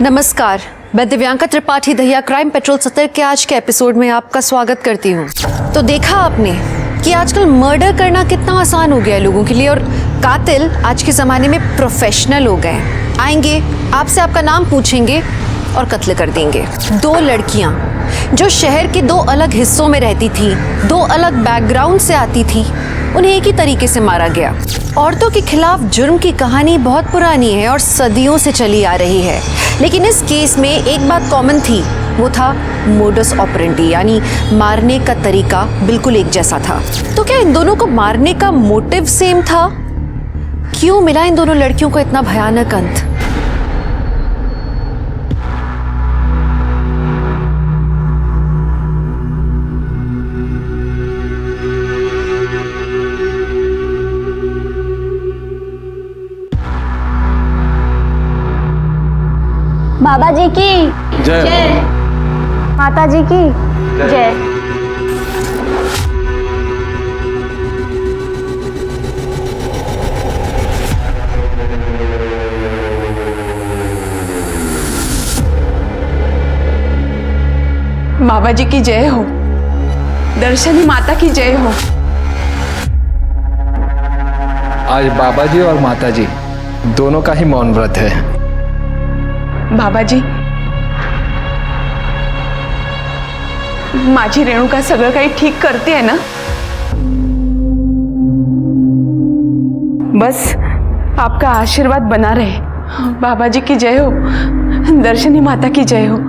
नमस्कार, मैं Divyanka Tripathi Dahiya crime petrol 70 के आज के एपिसोड में आपका स्वागत करती हूँ। तो देखा आपने कि आजकल मर्डर करना कितना आसान हो गया है लोगों के लिए, और कातिल आज के ज़माने में प्रोफेशनल हो गए हैं। आएंगे, आपसे आपका नाम पूछेंगे और कत्ल कर देंगे। 2 लड़कियाँ जो शहर के 2 अलग हिस्सों में रहती थी, 2 अलग बैकग्राउंड से आती थी, उन्हें एक ही तरीके से मारा गया। औरतों के खिलाफ जुर्म की कहानी बहुत पुरानी है और सदियों से चली आ रही है, लेकिन इस केस में एक बात कॉमन थी, वो था मोडस ऑपरेंडी, यानी मारने का तरीका बिल्कुल एक जैसा था। तो क्या इन दोनों को मारने का मोटिव सेम था? क्यों मिला इन दोनों लड़कियों को इतना भयानक अंत? बाबा जी की जय, माता जी की जय। बाबा जी की जय हो, दर्शनी माता की जय हो। आज बाबा जी और माता जी दोनों का ही मौन व्रत है। बाबा जी, माझी रेणुका सगळं काही ठीक करते है ना? बस आपका आशीर्वाद बना रहे। बाबा जी की जय हो, दर्शनी माता की जय हो।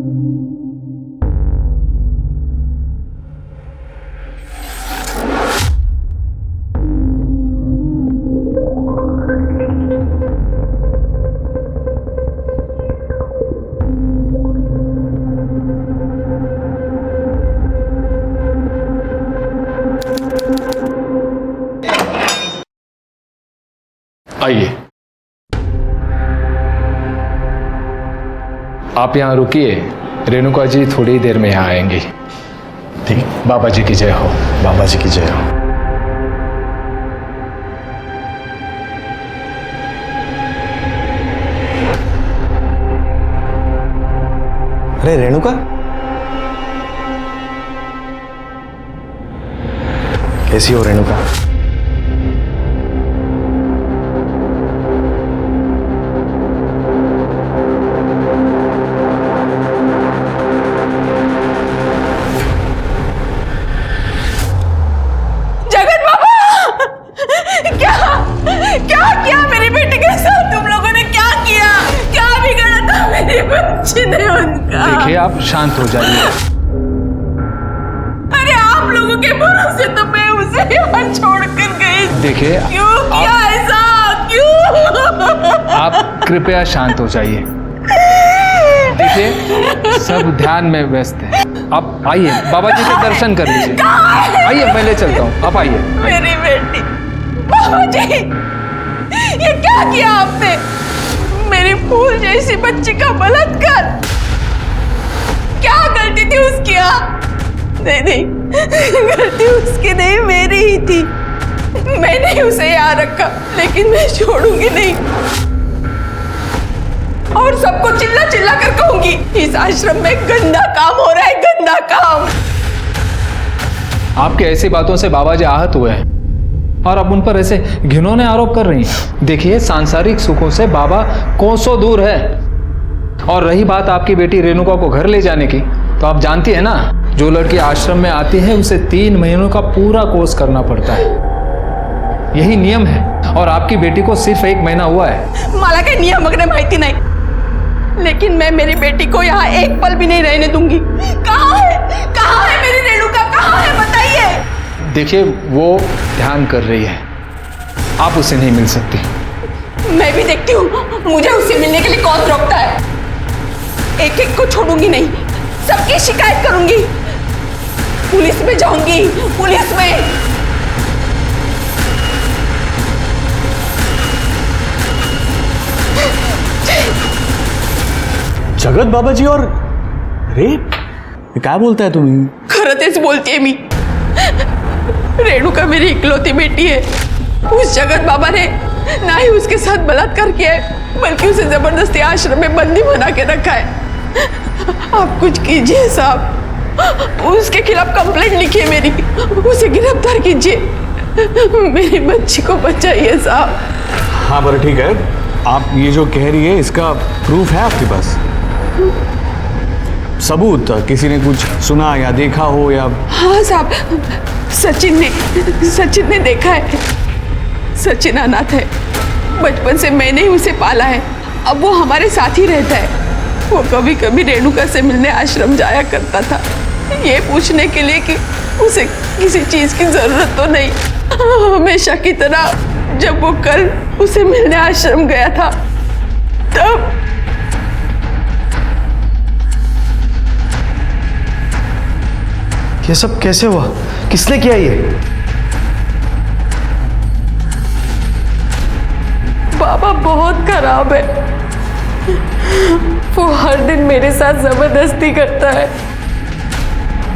आइए, आप यहाँ रुकिए, रेणुका जी थोड़ी ही देर में यहाँ आएंगी। ठीक, बाबा जी की जय हो। बाबा जी की जय हो। अरे रेणुका, कैसी हो रेणुका? क्या किया मेरी बेटी के साथ? तुम लोगों ने क्या किया? क्या बिगाड़ा था मेरी बच्ची ने उनका? देखिए, आप शांत हो जाइए। अरे आप लोगों के भरोसे तो मैं उसे यहाँ छोड़कर गई। देखिए, क्यों किया ऐसा? क्यों? आप कृपया शांत हो जाइए। देखिए, सब ध्यान में व्यस्त है। आप आइए, बाबा जी के दर्शन कर लीजिए। आइए, मैं ले चलता हूँ, आप आइए। मेरी बेटी, बाबा जी, ये क्या किया आपने? मेरी फूल जैसी बच्ची का बलात्कार। क्या गलती थी उसकी? नहीं, गलती उसकी नहीं, मेरी ही थी। मैंने ही उसे यहाँ रखा, लेकिन मैं छोड़ूंगी नहीं। और सबको चिल्ला चिल्ला कर कहूंगी, इस आश्रम में गंदा काम हो रहा है, गंदा काम। आपके ऐसी बातों से बाबा जी आहत हुए हैं और अब उन पर ऐसे घिनौने आरोप कर रही हैं। देखिए, सांसारिक सुखों से बाबा कोसों दूर है। और रही बात आपकी बेटी रेणुका को घर ले जाने की, तो आप जानती है ना, जो लड़की आश्रम में आती है उसे 3 महीनों का पूरा कोर्स करना पड़ता है। यही नियम है, और आपकी बेटी को सिर्फ 1 महीना हुआ है। मला काही नियम वगैरह माहिती नहीं, लेकिन मैं मेरी बेटी को यहाँ एक पल भी नहीं रहने दूंगी। कहाँ है मेरी रेणुका? कहाँ है, बताइए। देखिए, वो ध्यान कर रही है, आप उससे नहीं मिल सकती। मैं भी देखती हूँ, मुझे उससे मिलने के लिए कौन रोकता है। एक एक को छोड़ूंगी नहीं, सबकी शिकायत करूंगी, पुलिस में जाऊंगी, पुलिस में। जगत बाबाजी और रेप? काय बोलताय तुम्ही? खरं तेच बोलतेय मी। रेणुका मेरी इकलौती बेटी है। उस जगत बाबा ने ना ही उसके साथ बलात्कार किया है, बल्कि उसे जबरदस्ती आश्रम में बंदी बना के रखा है। आप कुछ कीजिए साहब, उसके खिलाफ कंप्लेंट लिखिए मेरी, उसे गिरफ्तार कीजिए, मेरी बच्ची को बचाइए साहब। हाँ पर ठीक है, आप ये जो कह रही है इसका प्रूफ है आपके पास? सबूत, किसी ने कुछ सुना या देखा हो या? हाँ साहब, सचिन ने देखा है। सचिन अनाथ है, बचपन से मैंने ही उसे पाला है, अब वो हमारे साथ ही रहता है। वो कभी कभी रेणुका से मिलने आश्रम जाया करता था, ये पूछने के लिए कि उसे किसी चीज की जरूरत तो नहीं। हमेशा की तरह जब वो कल उसे मिलने आश्रम गया था, तब ये सब कैसे हुआ? किसने किया ये? बाबा बहुत खराब है, वो हर दिन मेरे साथ जबरदस्ती करता है।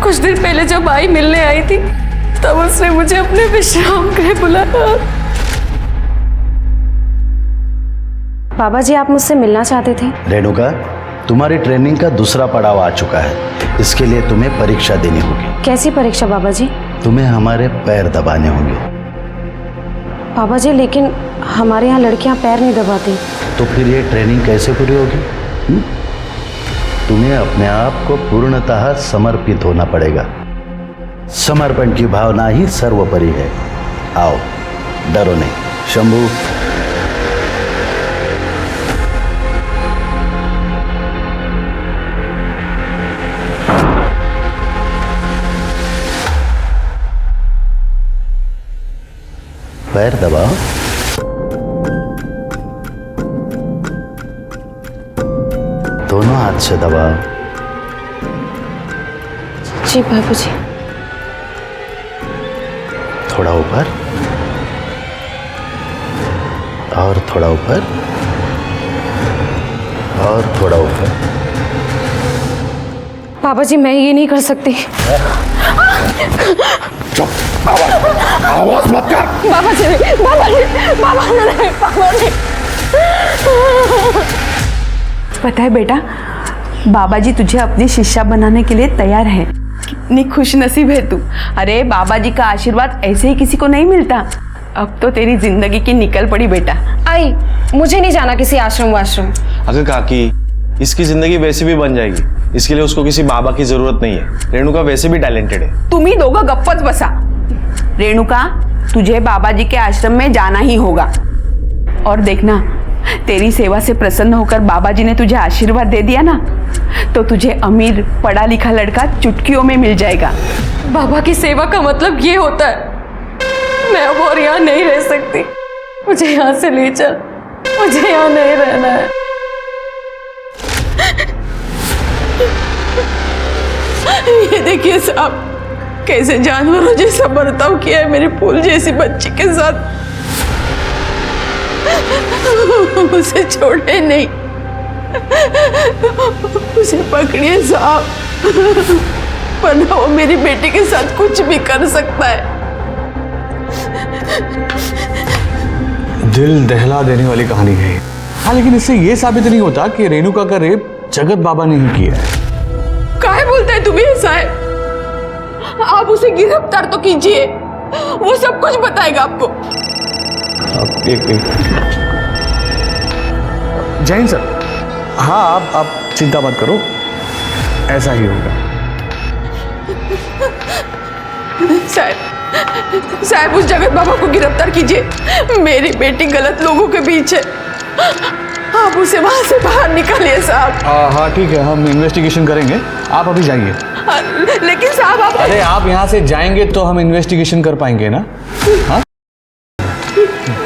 कुछ दिन पहले जब आई मिलने आई थी, तब उसने मुझे अपने विश्राम गृह बुलाया। बाबा जी, आप मुझसे मिलना चाहते थे? रेणुका, तुम्हारी ट्रेनिंग का दूसरा पड़ाव आ चुका है। इसके लिए तुम्हें परीक्षा देनी होगी। कैसी परीक्षा बाबा जी? तुम्हें हमारे पैर दबाने होंगे। बाबा जी, लेकिन हमारे यहाँ लड़कियाँ पैर नहीं दबाती। तो फिर ये ट्रेनिंग कैसे पूरी होगी? तुम्हें अपने आप को पूर्णतः समर्पित होना पड़ेगा। समर्पण की भावना ही सर्वोपरि है। आओ, डरो नहीं। शंभू, पैर दबाओ। दोनों हाथ से दबाओ। जी बाबू जी। थोड़ा ऊपर, और थोड़ा ऊपर, और थोड़ा ऊपर। बाबा जी, मैं ये नहीं कर सकती। आवाज मत कर। बाबा जी, बाबा जी। पता है बेटा, बाबा जी तुझे अपनी शिष्या बनाने के लिए तैयार है। कितनी खुश नसीब है तू। अरे बाबा जी का आशीर्वाद ऐसे ही किसी को नहीं मिलता। अब तो तेरी जिंदगी की निकल पड़ी बेटा। आई, मुझे नहीं जाना किसी आश्रम वाश्रम। अगर काकी, इसकी जिंदगी वैसे भी बन जाएगी, इसके लिए उसको किसी बाबा की जरूरत नहीं है। रेणुका वैसे भी टैलेंटेड है। तुम ही दोगा गप्पच बसा। रेणुका, तुझे बाबा जी के आश्रम में जाना ही होगा। और देखना, तेरी सेवा से प्रसन्न होकर बाबा जी ने तुझे आशीर्वाद दे दिया ना, तो तुझे अमीर पढ़ा लिखा लड़का चुटकियों में मिल जाएगा। बाबा की सेवा का मतलब ये होता है। मैं अब और यहाँ नहीं रह सकती, मुझे यहाँ से ले चल, मुझे यहाँ नहीं रहना है। ये देखिए साहब, कैसे जानवरों जैसा बर्ताव किया है मेरे फूल जैसी बच्ची के साथ। उसे छोड़े नहीं, उसे पकड़िए साहब, वरना वो मेरी बेटी के साथ कुछ भी कर सकता है। दिल दहला देने वाली कहानी है। हाँ, लेकिन इससे ये साबित नहीं होता कि रेणुका का रेप जगत बाबा ने ही किया है। काहे बोलता है तुम्हें ऐसा है? आप उसे गिरफ्तार तो कीजिए, वो सब कुछ बताएगा आपको। अब एक जैन सर, हाँ आप चिंता मत करो, ऐसा ही होगा। साहब, उस जगत बाबा को गिरफ्तार कीजिए। मेरी बेटी गलत लोगों के बीच है, आप उसे वहां से बाहर निकालिए साहब। हाँ ठीक है, हम इन्वेस्टिगेशन करेंगे, आप अभी जाइए। लेकिन साहब आप... अरे आप यहाँ से जाएंगे तो हम इन्वेस्टिगेशन कर पाएंगे ना? हाँ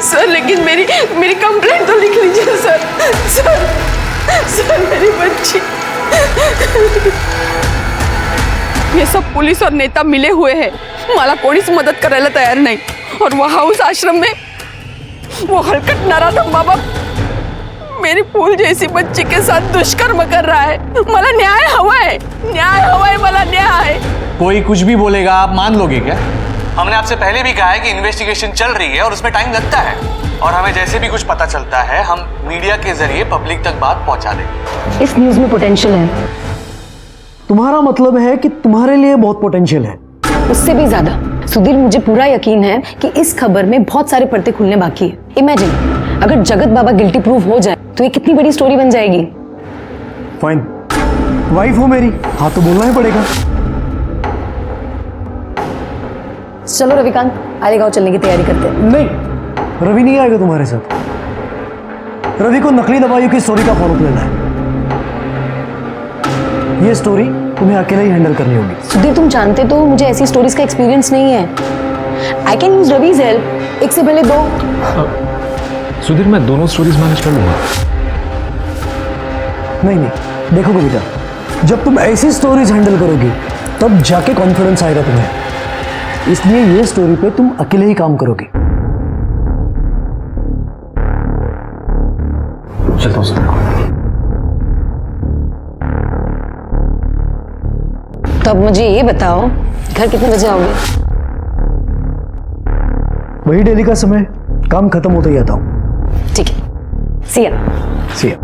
सर, लेकिन मेरी कंप्लेंट तो लिख लीजिए सर, मेरी बच्ची। ये सब पुलिस और नेता मिले हुए हैं, मला कोणीच मदत करायला तयार नाही। और वहाँ उस आश्रम में वो हलकट नराधम बाबा मेरी फूल जैसी बच्ची के साथ दुष्कर्म कर रहा है। मला न्याय हवा है, मला न्याय। कोई कुछ भी बोलेगा आप मान लोगे क्या? हमने आपसे पहले भी कहा है कि इन्वेस्टिगेशन चल रही है और उसमें टाइम लगता है। और हमें जैसे भी कुछ पता चलता है हम मीडिया के जरिए पब्लिक तक बात पहुंचा देंगे। इस न्यूज में पोटेंशियल है। तुम्हारा मतलब है कि तुम्हारे लिए बहुत पोटेंशियल है? उससे भी ज्यादा। सुधीर, मुझे पूरा यकीन है कि इस खबर में बहुत सारे पर्दे खुलने बाकी है। इमेजिन अगर जगत बाबा गिल्टी प्रूव हो जाए तो ये कितनी बड़ी स्टोरी बन जाएगी। फाइन, वाइफ हो मेरी, हाँ तो बोलना ही पड़ेगा। चलो रविकांत, आलेगांव चलने की तैयारी करते हैं। नहीं, रवि नहीं आएगा तुम्हारे साथ। रवि को नकली दवाइयों की स्टोरी का फॉलोअप लेना है। ये स्टोरी तुम्हें अकेले ही हैंडल करनी होगी। सुधीर, तुम जानते तो मुझे ऐसी स्टोरीज का एक्सपीरियंस नहीं है। I can use Ravi's help. एक से पहले दो। सुधीर, मैं दोनों स्टोरीज मैनेज कर लूंगा। नहीं, देखो कविता, जब तुम ऐसी स्टोरीज हैंडल करोगी तब जाके कॉन्फिडेंस आएगा तुम्हें। इसलिए ये स्टोरी पे तुम अकेले ही काम करोगी। चलता हूँ। तो अब मुझे ये बताओ, घर कितने बजे आओगे? वही डेली का समय, काम खत्म होते ही आता हूँ। ठीक है, सिया। सिया।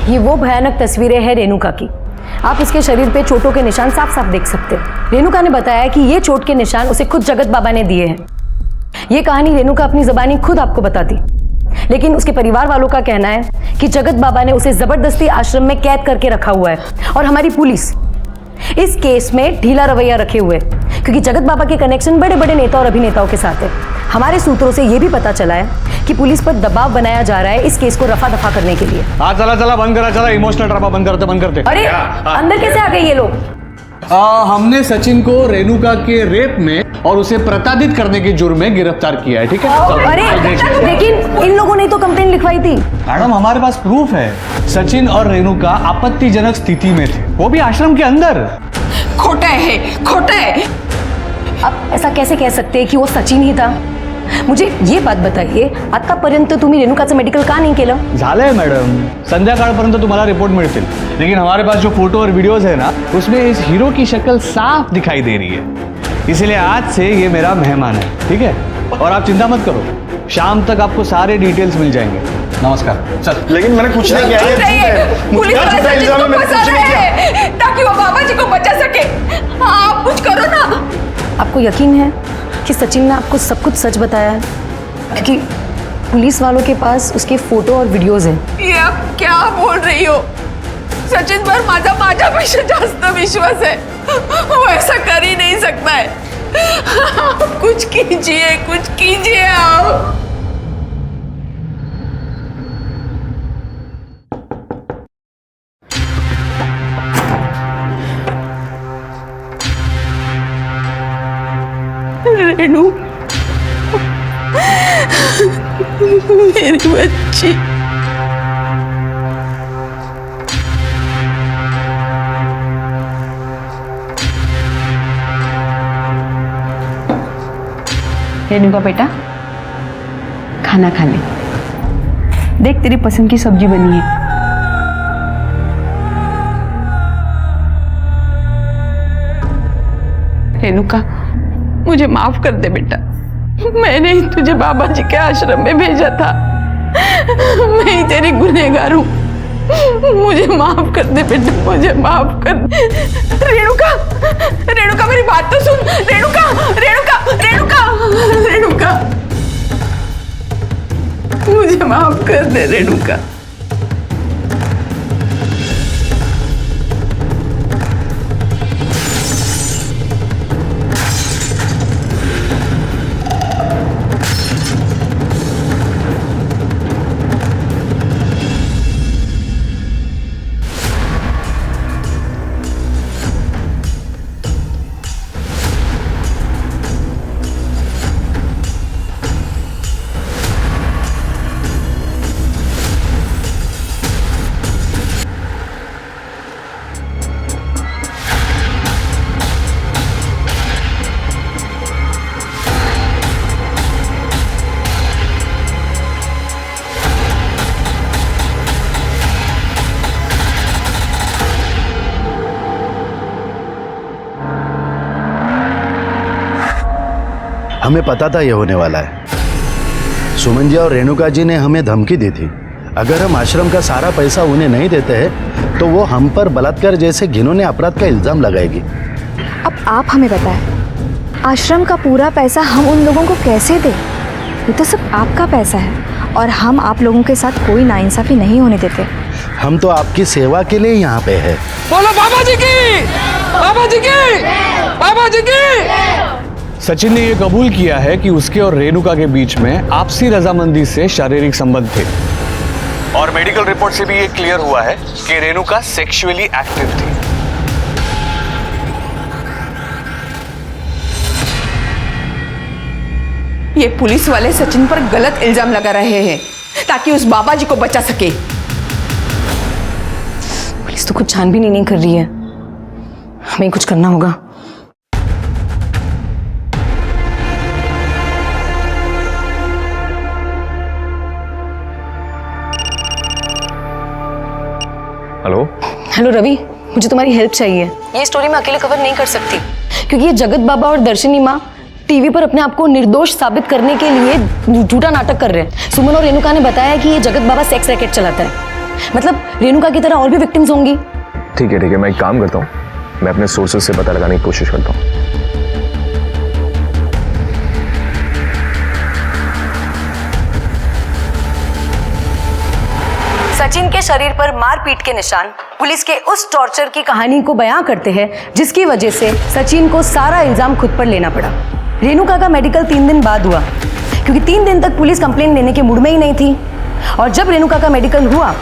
ये वो भयानक तस्वीरें हैं रेणुका की। आप इसके शरीर पे चोटों के निशान साफ साफ देख सकते हैं। रेणुका ने बताया कि ये चोट के निशान उसे खुद जगत बाबा ने दिए हैं। ये कहानी रेणुका अपनी ज़बानी खुद आपको बताती, लेकिन उसके परिवार वालों का कहना है कि जगत बाबा ने उसे जबरदस्ती आश्रम में कैद करके रखा हुआ है और हमारी पुलिस इस केस में ढीला रवैया रखे हुए, क्योंकि जगत बाबा के कनेक्शन बड़े बड़े नेता और अभिनेताओं के साथ है। हमारे सूत्रों से यह भी पता चला है कि पुलिस पर दबाव बनाया जा रहा है इस केस को रफा दफा करने के लिए। हाँ चला बंद करा, चला इमोशनल ड्रामा बंद करते। अरे अंदर कैसे आ गए ये लोग? हमने सचिन को रेणुका के रेप में और उसे प्रताड़ित करने के जुर्म में गिरफ्तार किया है। ठीक है? अरे लेकिन इन लोगों ने तो कंप्लेंट लिखवाई थी। मैडम, हमारे पास प्रूफ है। सचिन और रेणुका आपत्तिजनक स्थिति में थे, वो भी आश्रम के अंदर। खोटा है। आप ऐसा कैसे कह सकते हैं कि वो सचिन ही था? मुझे ये बात बताइए, आतापर्यंत तुम्ही रेणुकाचं मेडिकल का नाही केलं? झालंय मॅडम, संध्याकाळपर्यंत तुम्हाला रिपोर्ट मिळतील। लेकिन हमारे पास जो फोटो और वीडियोस है ना, उसमें इस हीरो की शक्ल साफ दिखाई दे रही है। इसलिए आज से ये मेरा मेहमान है। ठीक है? और आप चिंता मत करो, शाम तक आपको सारे डिटेल्स मिल जाएंगे। नमस्कार। चल। लेकिन मैंने कुछ नहीं किया। पुलिस वाले सचिन को फंसा रहे हैं ताकि वो बाबा जी को बचा सके। आप कुछ करो ना। आपको यकीन है कि सचिन ने आपको सब कुछ सच बताया है? क्योंकि पुलिस वालों के पास उसके फोटो और वीडियोस हैं। ये आप क्या बोल रही हो? सचिन पर माझ्यापेक्षा जास्त विश्वास है। वो ऐसा कर ही नहीं सकता है। आप कुछ कीजिए आप। रेणु, मेरी बच्ची। रेणुका बेटा, खाना खा ले। देख, तेरी पसंद की सब्जी बनी है। रेणुका, मुझे माफ कर दे बेटा। मैंने ही तुझे बाबा जी के आश्रम में भेजा था। मैं ही तेरी गुनहगार हूँ। मुझे माफ कर दे बेटा, मुझे माफ कर दे। रेणुका मेरी बात तो सुन। रेणुका मुझे माफ कर दे रेणुका। हमें पता था ये होने वाला है। सुमन जी और रेणुका जी ने हमें धमकी दी थी, अगर हम आश्रम का सारा पैसा उन्हें नहीं देते हैं तो वो हम पर बलात्कार जैसे घिनौने अपराध का इल्जाम लगाएगी। अब आप हमें बताएं, आश्रम का पूरा पैसा हम उन लोगों को कैसे दें? ये तो सब आपका पैसा है और हम आप लोगों के साथ कोई नाइंसाफी नहीं होने देते। हम तो आपकी सेवा के लिए यहाँ पे है। बोलो बाबा जी की, बाबा जी की, बाबा जी की। सचिन ने यह कबूल किया है कि उसके और रेणुका के बीच में आपसी रजामंदी से शारीरिक संबंध थे और मेडिकल रिपोर्ट से भी ये क्लियर हुआ है कि रेणुका सेक्सुअली एक्टिव थी। ये पुलिस वाले सचिन पर गलत इल्जाम लगा रहे हैं ताकि उस बाबा जी को बचा सके। पुलिस तो कुछ छानबीन ही नहीं कर रही है, हमें कुछ करना होगा। हेलो रवि, मुझे तुम्हारी हेल्प चाहिए। ये स्टोरी मैं अकेले कवर नहीं कर सकती क्योंकि ये जगत बाबा और दर्शनी माँ टीवी पर अपने आप को निर्दोष साबित करने के लिए झूठा नाटक कर रहे हैं। सुमन और रेणुका ने बताया कि ये जगत बाबा सेक्स रैकेट चलाता है, मतलब रेणुका की तरह और भी विक्टिम्स होंगी। ठीक है, मैं एक काम करता हूँ, मैं अपने सोर्सेज से पता लगाने की कोशिश करता हूँ। सचिन के शरीर पर मारपीट के निशान पुलिस के उस टॉर्चर की कहानी को बयां करते हैं जिसकी वजह से सचिन को सारा इल्जाम खुद पर लेना पड़ा। रेणुका का मेडिकल 3 दिन बाद हुआ क्योंकि 3 दिन तक पुलिस कंप्लेंट लेने के मूड में ही नहीं थी और जब रेणुका का मेडिकल हुआ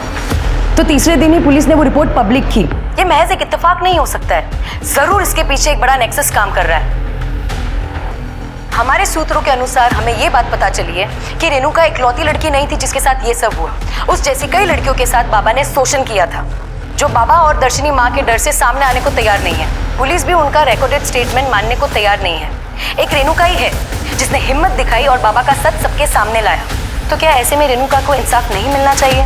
तो तीसरे दिन ही पुलिस ने वो रिपोर्ट पब्लिक की। ये महज एक इत्तेफाक नहीं हो सकता है, जरूर इसके पीछे एक बड़ा नेक्सस काम कर रहा है। हमारे सूत्रों के अनुसार हमें ये बात पता चली है कि रेणुका इकलौती लड़की नहीं थी जिसके साथ ये सब हुआ। उस जैसी कई लड़कियों के साथ बाबा ने शोषण किया था जो बाबा और दर्शनी माँ के डर से सामने आने को तैयार नहीं है। पुलिस भी उनका रिकॉर्डेड स्टेटमेंट मानने को तैयार नहीं है। एक रेणुका ही है जिसने हिम्मत दिखाई और बाबा का सच सबके सामने लाया। तो क्या ऐसे में रेणुका को इंसाफ नहीं मिलना चाहिए?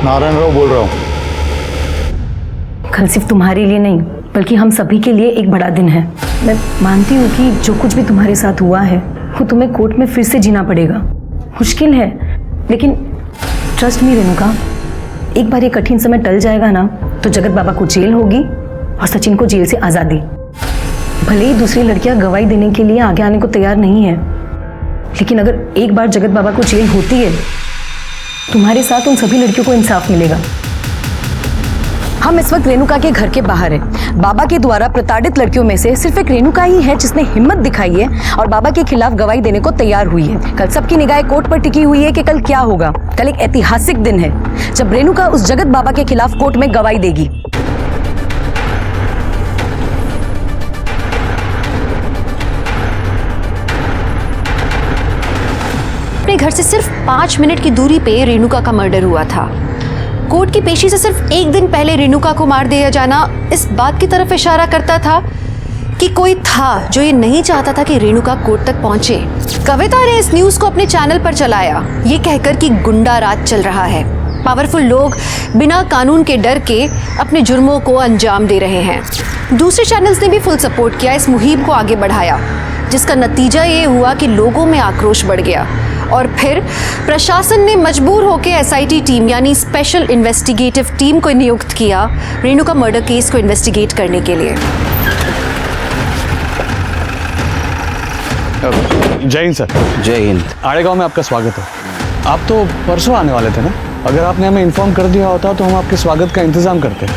नारायण राव बोल रहा हूँ। कल सिर्फ तुम्हारे लिए नहीं बल्कि हम सभी के लिए एक बड़ा दिन है। मैं मानती हूँ कि जो कुछ भी तुम्हारे साथ हुआ है वो तुम्हें कोर्ट में फिर से जीना पड़ेगा। मुश्किल है लेकिन ट्रस्ट मी रेणुका, एक बार ये कठिन समय टल जाएगा ना तो जगत बाबा को जेल होगी और सचिन को जेल से आज़ादी। भले ही दूसरी लड़कियां गवाही देने के लिए आगे आने को तैयार नहीं है, लेकिन अगर एक बार जगत बाबा को जेल होती है तुम्हारे साथ उन सभी लड़कियों को इंसाफ मिलेगा। हम इस वक्त रेणुका के घर के बाहर हैं। बाबा के द्वारा प्रताड़ित लड़कियों में से सिर्फ एक रेणुका ही है जिसने हिम्मत दिखाई है और बाबा के खिलाफ गवाही देने को तैयार हुई है। कल सबकी निगाहें कोर्ट पर टिकी हुई है कि कल क्या होगा। कल एक ऐतिहासिक दिन है जब रेणुका उस जगत बाबा के खिलाफ कोर्ट में गवाही देगी। अपने घर से सिर्फ 5 मिनट की दूरी पे रेणुका का मर्डर हुआ था। कोर्ट की पेशी से सिर्फ 1 दिन पहले रेणुका को मार दिया जाना इस बात की तरफ इशारा करता था कि कोई था जो ये नहीं चाहता था कि रेणुका कोर्ट तक पहुंचे। कविता ने इस न्यूज को अपने चैनल पर चलाया ये कहकर कि गुंडा राज चल रहा है, पावरफुल लोग बिना कानून के डर के अपने जुर्मों को अंजाम दे रहे हैं। दूसरे चैनल्स ने भी फुल सपोर्ट किया, इस मुहिम को आगे बढ़ाया, जिसका नतीजा ये हुआ कि लोगों में आक्रोश बढ़ गया और फिर प्रशासन ने मजबूर होकर एसआईटी टीम यानी स्पेशल इन्वेस्टिगेटिव टीम को नियुक्त किया रेणुका मर्डर केस को इन्वेस्टिगेट करने के लिए। जय हिंद सर। जय हिंद। आड़ेगांव में आपका स्वागत है। आप तो परसों आने वाले थे ना? अगर आपने हमें इन्फॉर्म कर दिया होता तो हम आपके स्वागत का इंतजाम करते।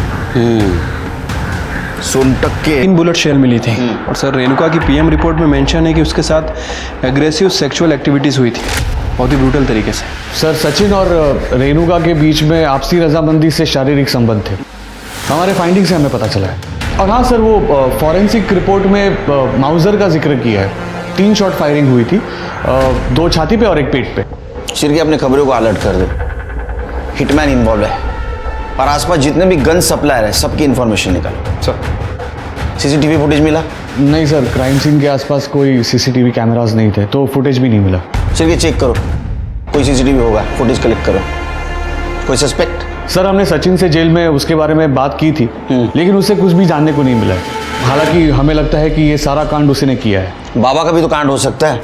सुन टक के 3 बुलेट शेल मिली थी और सर रेणुका की पीएम रिपोर्ट में मेंशन है कि उसके साथ एग्रेसिव सेक्सुअल एक्टिविटीज हुई थी, बहुत ही ब्रूटल तरीके से। सर सचिन और रेणुका के बीच में आपसी रजामंदी से शारीरिक संबंध थे, हमारे फाइंडिंग से हमें पता चला है। और हाँ सर, वो फॉरेंसिक रिपोर्ट में माउजर का जिक्र किया है। 3 शॉट फायरिंग हुई थी, 2 छाती पे और 1 पेट पे। शिरके अपने खबरों को अलर्ट कर दे, हिटमैन इन्वॉल्व है और आसपास जितने भी गन सप्लायर है सबकी इंफॉर्मेशन निकालो। सर सीसीटीवी फुटेज मिला? नहीं सर, क्राइम सीन के आसपास कोई सीसीटीवी कैमरास नहीं थे तो फुटेज भी नहीं मिला। शिरके चेक करो, कोई सीसीटीवी होगा, फुटेज कलेक्ट करो। कोई सस्पेक्ट? सर हमने सचिन से जेल में उसके बारे में बात की थी, लेकिन उसे कुछ भी जानने को नहीं मिला है। हालांकि हमें लगता है कि ये सारा कांड उसने किया है। बाबा का भी तो कांड हो सकता है।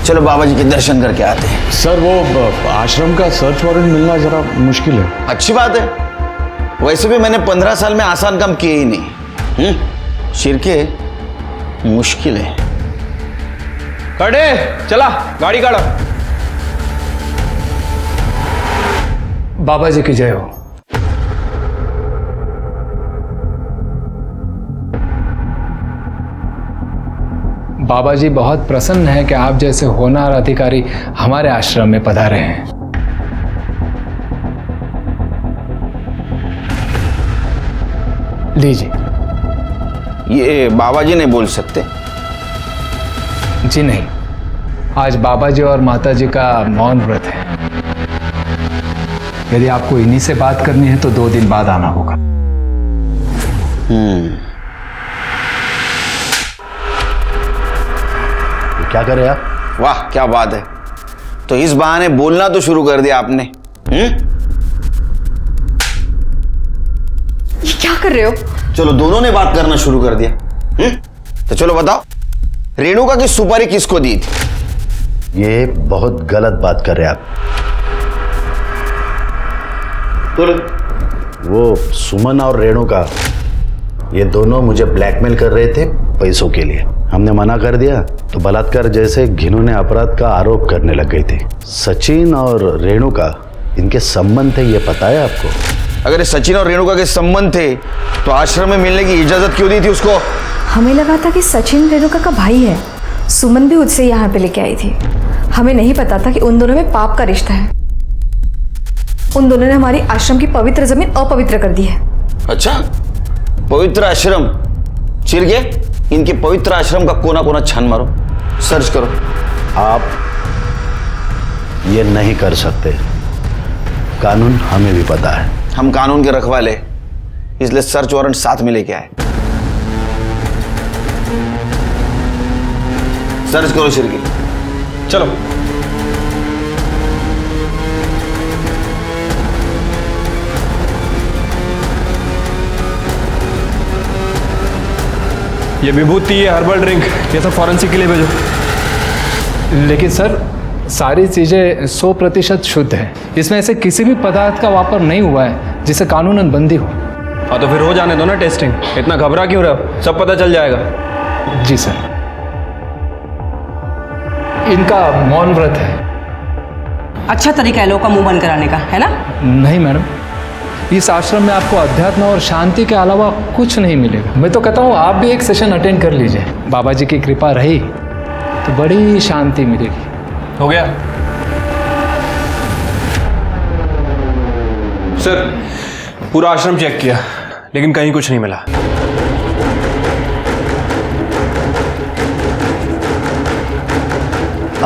चलो बाबा जी के दर्शन करके आते हैं। सर वो आश्रम का सर्च वारंट मिलना जरा मुश्किल है। अच्छी बात है, वैसे भी मैंने 15 साल में आसान काम किए ही नहीं। शिरके मुश्किल है। खड़े चला, गाड़ी काढ़ो। बाबा जी की जय हो। बाबा जी बहुत प्रसन्न है कि आप जैसे होनहार अधिकारी हमारे आश्रम में पधारे हैं। लीजिए। ये बाबा जी नहीं बोल सकते? जी नहीं, आज बाबा जी और माता जी का मौन व्रत है। यदि आपको इन्हीं से बात करनी है तो 2 दिन बाद आना होगा। क्या करे आप? वाह क्या बात है। तो इस बहाने बोलना तो शुरू कर दिया आपने। ये क्या कर रहे हो? चलो दोनों ने बात करना शुरू कर दिया। तो चलो बताओ, रेणुका की सुपारी किसको दी थी? ये बहुत गलत बात कर रहे आप। तो वो सुमन और रेणुका ये दोनों मुझे ब्लैकमेल कर रहे थे पैसों के लिए। हमने मना कर दिया तो बलात्कार जैसे घिनौने अपराध का आरोप करने लग गई थी। सचिन और रेणुका इनके संबंध थे, ये पता है आपको? अगर सचिन और रेणुका के संबंध थे तो आश्रम में मिलने की इजाजत क्यों दी थी उसको? हमें लगा था कि सचिन रेणुका का भाई है। सुमन भी उससे यहाँ पे लेके आई थी। हमें नहीं पता था कि उन दोनों में पाप का रिश्ता है। उन दोनों ने हमारी आश्रम की पवित्र जमीन अपवित्र कर दी है। अच्छा, पवित्र आश्रम। चिरगे, इनके पवित्र आश्रम का कोना कोना छान मारो, सर्च करो। आप ये नहीं कर सकते, कानून हमें भी पता है। हम कानून के रखवाले, इसलिए सर्च वारंट साथ में लेके आए। सर्च करो शिरके। चलो। ये विभूति, ये हर्बल ड्रिंक, ये सब फॉरेंसिक के लिए भेजो। लेकिन सर सारी चीजें 100% शुद्ध है। इसमें ऐसे किसी भी पदार्थ का वापर नहीं हुआ है जिसे कानूनन बंदी हो। हाँ तो फिर हो जाने दो ना टेस्टिंग, इतना घबरा क्यों रहे हो? सब पता चल जाएगा। जी सर। इनका मौन व्रत है। अच्छा तरीका है लोगों का मुंह बंद कराने का, है ना? नहीं मैडम, इस आश्रम में आपको अध्यात्म और शांति के अलावा कुछ नहीं मिलेगा। मैं तो कहता हूँ आप भी एक सेशन अटेंड कर लीजिए। बाबा जी की कृपा रही तो बड़ी शांति मिलेगी। हो गया सर, पूरा आश्रम चेक किया लेकिन कहीं कुछ नहीं मिला।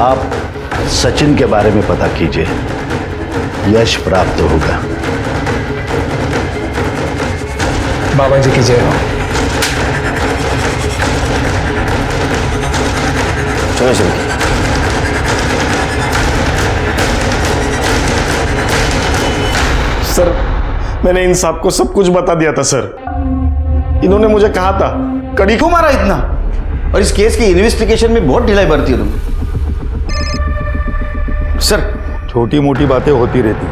आप सचिन के बारे में पता कीजिए, यश प्राप्त होगा। बाबा जी की जय हो। चलो चलो। सर मैंने इन साहब को सब कुछ बता दिया था सर। इन्होंने मुझे कहा था। कड़ी को मारा इतना? और इस केस की इन्वेस्टिगेशन में बहुत ढिलाई बरती हो तुम। सर छोटी मोटी बातें होती रहती,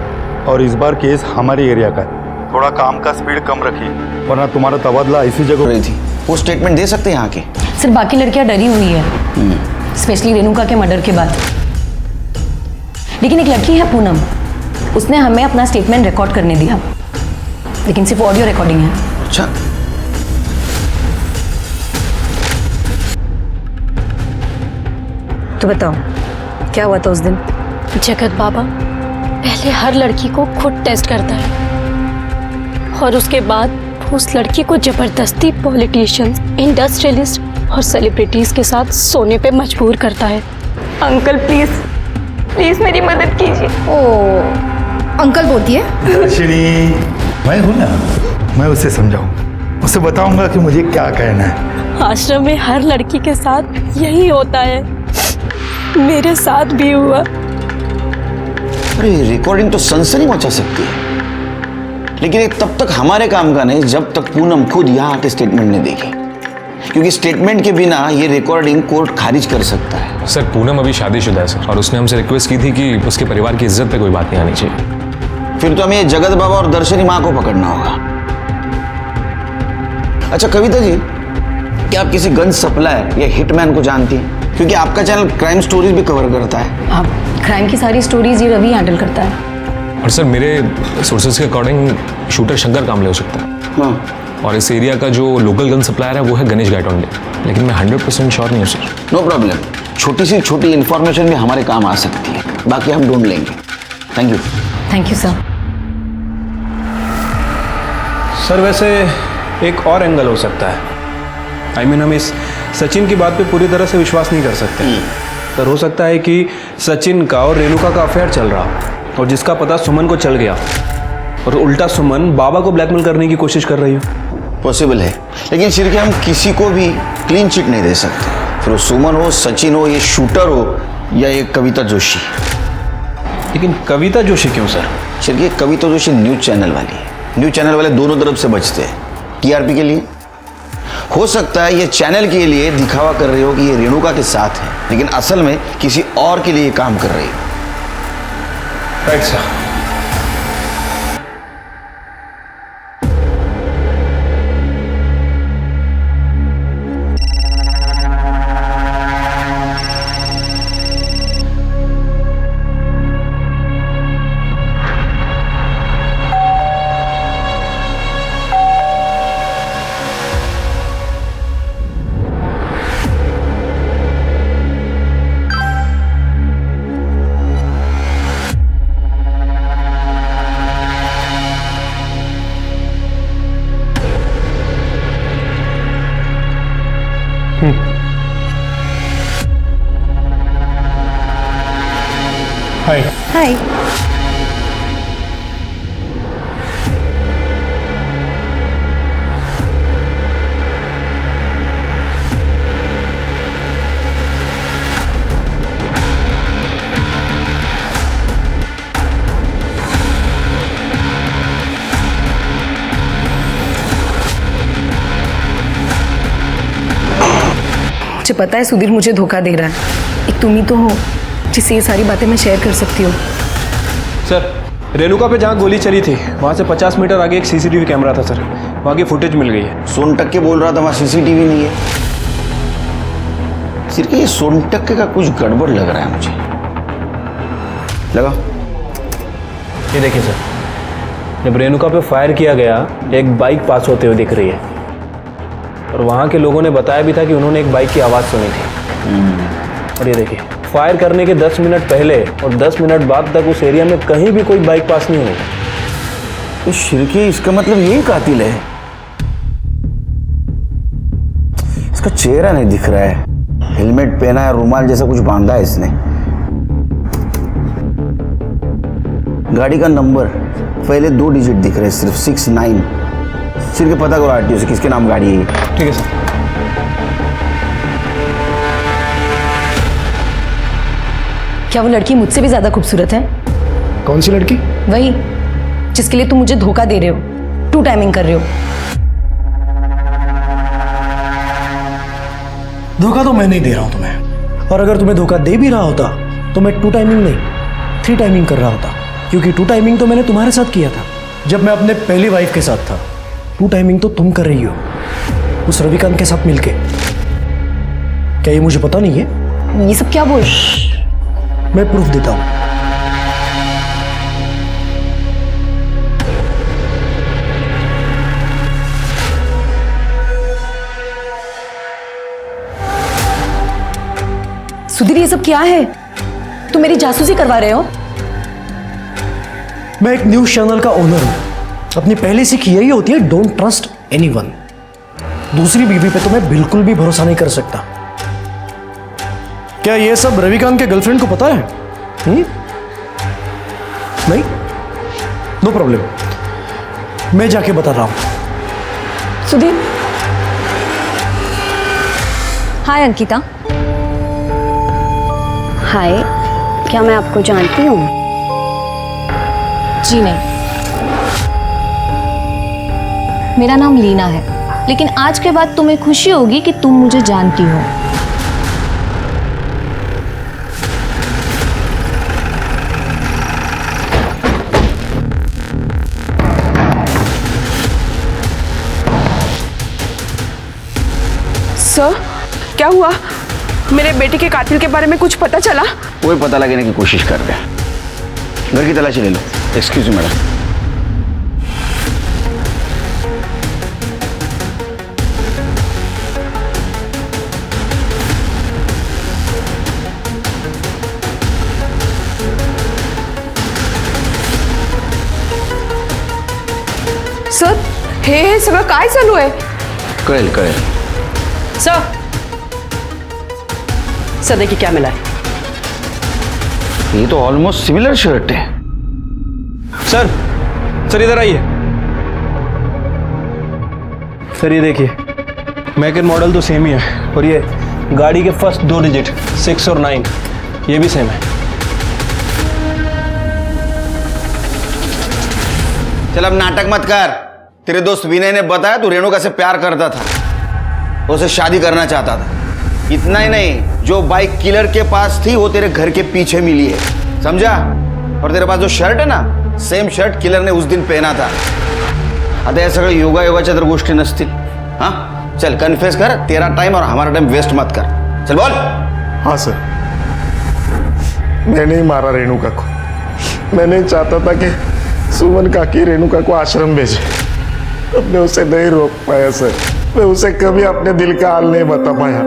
और इस बार केस हमारे एरिया का है। थोड़ा काम का स्पीड कम रखिए, वरना तुम्हारा तबादला ऐसी जगह रही थी। वो स्टेटमेंट दे सकते हैं यहाँ के? सर बाकी लड़कियां डरी हुई है, स्पेशली रेणुका के मर्डर के बाद। लेकिन एक लड़की है पूनम, उसने हमें अपना स्टेटमेंट रिकॉर्ड करने दिया, लेकिन सिर्फ ऑडियो रिकॉर्डिंग है। अच्छा। तो बताओ क्या हुआ था उस दिन? जगत बाबा पहले हर लड़की को खुद टेस्ट करता है और उसके बाद उस लड़की को जबरदस्ती पॉलिटिशियंस, इंडस्ट्रियलिस्ट और सेलिब्रिटीज के साथ सोने पे मजबूर करता है। अंकल प्लीज प्लीज मेरी मदद कीजिए। ओ अंकल बोलती है। श्री मैं हूं ना, मैं उसे समझाऊं, उसे बताऊंगा कि मुझे क्या कहना है। आश्रम में हर लड़की के साथ यही होता है, मेरे साथ भी हुआ। अरे रिकॉर्डिंग तो सनसनी मचा सकती है। लेकिन ये तब तक हमारे काम का नहीं जब तक पूनम खुद यहाँ आके स्टेटमेंट नहीं देगी, क्योंकि स्टेटमेंट के बिना ये रिकॉर्डिंग कोर्ट खारिज कर सकता है। सर पूनम अभी शादीशुदा है सर, और उसने हमसे रिक्वेस्ट की थी कि उसके परिवार की इज्जत पे कोई बात नहीं आनी चाहिए। फिर तो हमें ये जगत बाबा और दर्शनी माँ को पकड़ना होगा। अच्छा कविता जी, क्या आप किसी गन सप्लायर या हिटमैन को जानती हैं? क्योंकि आपका चैनल क्राइम स्टोरीज भी कवर करता है। आप क्राइम की सारी स्टोरीज ये रवि हैंडल करता है। और सर मेरे सोर्सेज के अकॉर्डिंग शूटर शंकर कामले हो सकता है। हाँ। और इस एरिया का जो लोकल गन सप्लायर है वो है गणेश गायटोंडे, लेकिन मैं 100% श्योर नहीं हूँ सर। नो प्रॉब्लम, छोटी सी छोटी इन्फॉर्मेशन भी हमारे काम आ सकती है, बाकी हम ढूंढ लेंगे। Thank you. Thank you sir. Sir वैसे एक और एंगल हो सकता है। हम इस सचिन की बात पे पूरी तरह से विश्वास नहीं कर सकते। सर हो सकता है कि सचिन का और रेणुका का अफेयर चल रहा, और जिसका पता सुमन को चल गया, और उल्टा सुमन बाबा को ब्लैकमेल करने की कोशिश कर रही हो। पॉसिबल है, लेकिन सिर्फ हम किसी को भी क्लीन चिट नहीं दे सकते, फिर वो सुमन हो, सचिन हो, ये शूटर हो या ये कविता जोशी। लेकिन कविता जोशी क्यों सर? सिर्फ ये कविता जोशी न्यूज चैनल वाली है। न्यूज चैनल वाले दोनों तरफ से बचते हैं, टीआरपी के लिए। हो सकता है ये चैनल के लिए दिखावा कर रही हो कि ये रेणुका के साथ है, लेकिन असल में किसी और के लिए काम कर रही है। Right sir. हाय। हाय। मुझे पता है सुधीर मुझे धोखा दे रहा है। एक तुम ही तो हो जिससे ये सारी बातें मैं शेयर कर सकती हूँ। सर रेणुका पे जहाँ गोली चली थी वहाँ से 50 मीटर आगे एक सीसीटीवी कैमरा था सर, वहाँ की फुटेज मिल गई है। सोनटक्के बोल रहा था वहाँ सीसीटीवी नहीं है। सिर्फ ये सोनटक्के का कुछ गड़बड़ लग रहा है मुझे। लगा ये देखिए सर, जब रेणुका पे फायर किया गया एक बाइक पास होते हुए दिख रही है, और वहाँ के लोगों ने बताया भी था कि उन्होंने एक बाइक की आवाज़ सुनी थी। और ये देखिए फायर करने के 10 मिनट पहले और 10 मिनट बाद तक उस एरिया में कहीं भी कोई बाइक पास नहीं हुई। तो शिरके इसका मतलब यही कातिल है। इसका चेहरा नहीं दिख रहा है, हेलमेट पहना है, रुमाल जैसा कुछ बांधा है इसने। गाड़ी का नंबर पहले 2 डिजिट दिख रहे हैं सिर्फ 69। सिर्फ पता करो आरटीओ से किसके नाम गाड़ी है। ठीक है सर। क्या वो लड़की मुझसे भी ज्यादा खूबसूरत है? कौन सी लड़की? वही जिसके लिए तुम मुझे धोखा दे रहे हो, 2 टाइमिंग कर रहे हो। धोखा तो मैं नहीं दे रहा हूं तुम्हें, और अगर तुम्हें धोखा दे भी रहा होता तो मैं 2 टाइमिंग नहीं 3 टाइमिंग कर रहा होता, क्योंकि 2 टाइमिंग तो मैंने तुम्हारे साथ किया था जब मैं अपने पहली वाइफ के साथ था। 2 टाइमिंग तो तुम कर रही हो उस रविकांत के साथ मिलके। क्या ये मुझे पता नहीं है? ये सब क्या बोल? मैं प्रूफ देता हूं। सुधीर ये सब क्या है? तुम मेरी जासूसी करवा रहे हो? मैं एक न्यूज चैनल का ओनर हूं। अपनी पहली सीख यही होती है, डोंट ट्रस्ट एनीवन। दूसरी बीवी पे तो मैं बिल्कुल भी भरोसा नहीं कर सकता। क्या ये सब रविकांत के गर्लफ्रेंड को पता है? नहीं? नो प्रॉब्लम, मैं जाके बता रहा हूं। सुधीर। हाय अंकिता। हाय, क्या मैं आपको जानती हूँ? जी नहीं। मेरा नाम लीना है, लेकिन आज के बाद तुम्हें खुशी होगी कि तुम मुझे जानती हो। सर, क्या हुआ? मेरे बेटे के कातिल के बारे में कुछ पता चला? वही पता लगाने की कोशिश कर रहे हैं। घर की तलाशी ले लो। Excuse me madam. सर, हे सगळं काय चालू आहे? कळेल कळेल। सर देखिए क्या मिला है। ये तो ऑलमोस्ट सिमिलर शर्ट है। सर, सर इधर आइए। सर ये देखिए, मेक एंड मॉडल तो सेम ही है, और ये गाड़ी के फर्स्ट 2 डिजिट 6 और 9 ये भी सेम है। चल अब नाटक मत कर। तेरे दोस्त विनय ने बताया तू रेणुका से प्यार करता था, उससे शादी करना चाहता था। इतना ही नहीं, जो बाइक किलर के पास थी वो तेरे घर के पीछे मिली है, समझा? और तेरे पास जो शर्ट है ना, सेम शर्ट किलर ने उस दिन पहना था। आता या सगळं योगायोगाच्या तर गोष्टी नसतील। हाँ चल कन्फेस कर, तेरा टाइम और हमारा टाइम वेस्ट मत कर। चल बोल। हाँ सर, मैंने ही मारा रेणुका को। मैं नहीं चाहता था कि सुमन काकी रेणुका को आश्रम भेजे। अब मैं उसे नहीं रोक पाया सर। मैं उसे कभी अपने दिल का हाल नहीं बता पाया।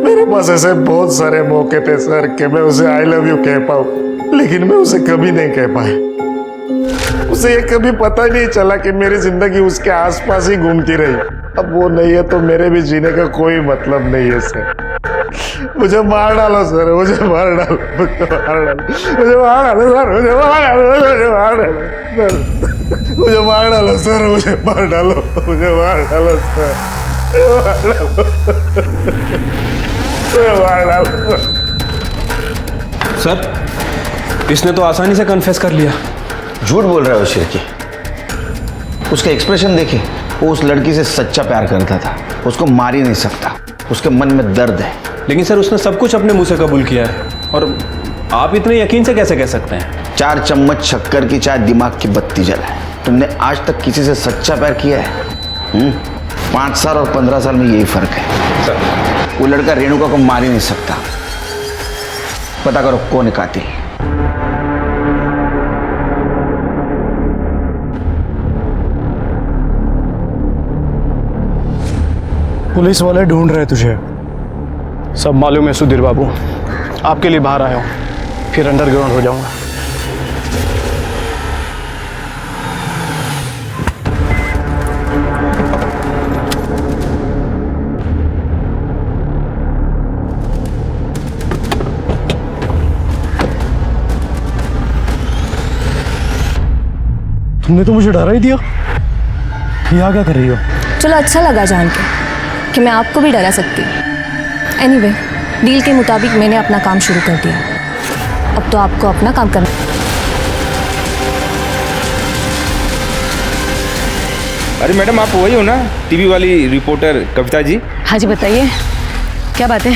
मेरे पास ऐसे बहुत सारे मौके थे सर कि मैं उसे आई लव यू कह पाऊँ, लेकिन मैं उसे कभी नहीं कह पाया। उसे ये कभी पता ही नहीं चला कि मेरी जिंदगी उसके आसपास ही घूमती रही। अब वो नहीं है तो मेरे भी जीने का कोई मतलब नहीं है सर। मुझे मार डालो सर, मुझे मार डालो, मुझे मार डालो, मुझे मार डालो सर, मुझे मार डालो, मुझे मार डालो सर, मुझे मार डालो सर, मुझे मार डालो, मुझे मार डालो सर, मुझे मार डालो। सर, इसने तो आसानी से कन्फेस कर लिया। झूठ बोल रहा है उस शिरकी। उसका एक्सप्रेशन देखे, वो उस लड़की से सच्चा प्यार करता था, उसको मार ही नहीं सकता, उसके मन में दर्द है। लेकिन सर उसने सब कुछ अपने मुंह से कबूल किया है, और आप इतने यकीन से कैसे कह सकते हैं? 4 चम्मच शक्कर की चाय दिमाग की बत्ती जलाए। तुमने आज तक किसी से सच्चा प्यार किया है? 5 साल और 15 साल में यही फर्क है सर। वो लड़का रेणुका को मार ही नहीं सकता। पता करो कौन है कातिल। पुलिस वाले ढूंढ रहे तुझे। सब मालूम है सुधीर बाबू, आपके लिए बाहर आया हूँ, फिर अंडरग्राउंड हो जाऊंगा। तुमने तो मुझे डरा ही दिया। यहाँ क्या कर रही हो? चलो अच्छा लगा जान के कि मैं आपको भी डरा सकती। एनीवे, डील के मुताबिक मैंने अपना काम शुरू कर दिया। अब तो आपको अपना काम करना। अरे मैडम, आप वही हो ना, टीवी वाली रिपोर्टर कविता जी? हाँ जी, बताइए क्या बात है?